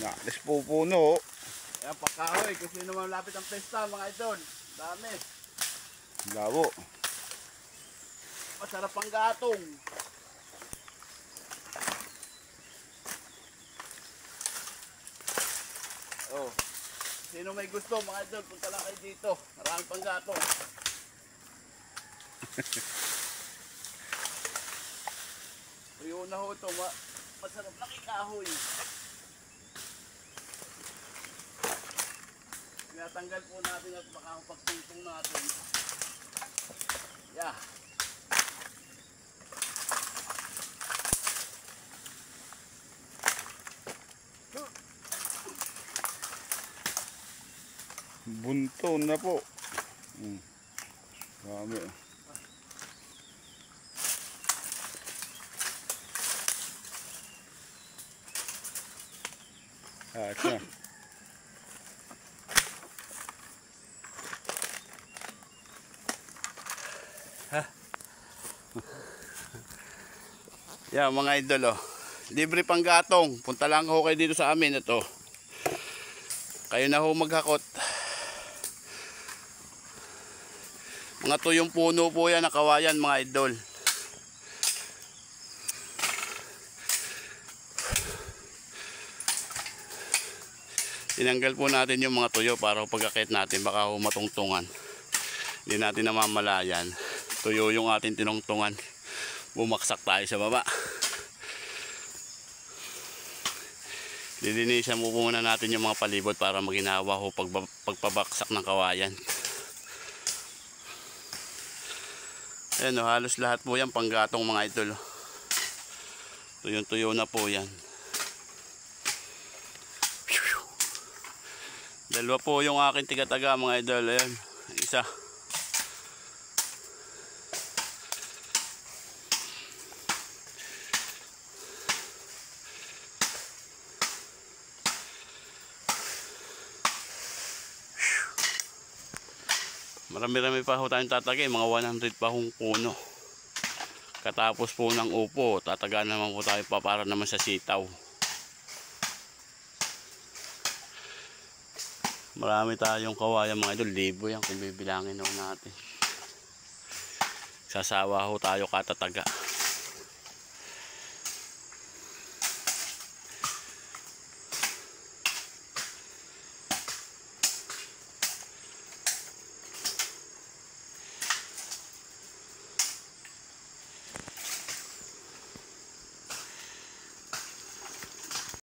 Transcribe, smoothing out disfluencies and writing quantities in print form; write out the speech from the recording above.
Naalis po puno. Ayan, pagkahoy. Kasi naman lapit ang pesta, mga idol. Dami. Labo. Masarap ang gatong. Oh. Sino may gusto, mga idol, punta lang kayo dito. Marami pang gatong. Tuyo na ho ito. Masarap lang ikahoy. Tinatanggal po natin at baka pagtungtong natin. Yeah. Bunto na po. Dami. Siya. Yeah, mga idol, oh. Libre pang gatong. Punta lang ho kayo dito sa amin. Ito. Kayo na ho maghakot. Mga tuyong puno po yan, nakawayan, mga idol. Tinanggal po natin yung mga tuyo para pag-akit natin baka ho matungtungan. Hindi natin namamalayan. Tuyo yung ating tinungtungan. Bumaksak tayo sa baba. Lilinisan mo muna natin yung mga palibot para maginawa ho pagpabaksak ng kawayan. Ayan o, halos lahat po yan panggatong, mga idol. Tuyong-tuyo na po yan. Dalawa po yung aking tiga-taga, mga idol. Ayan, isa. Marami-rami pa ho tayong tatagay, mga 100 pa hong puno. Katapos po ng upo, tataga naman po tayo pa para naman sa sitaw. Marami tayong kawayan, mga idol, libo yan kung bibilangin ho natin. Sasawa ho tayo katataga.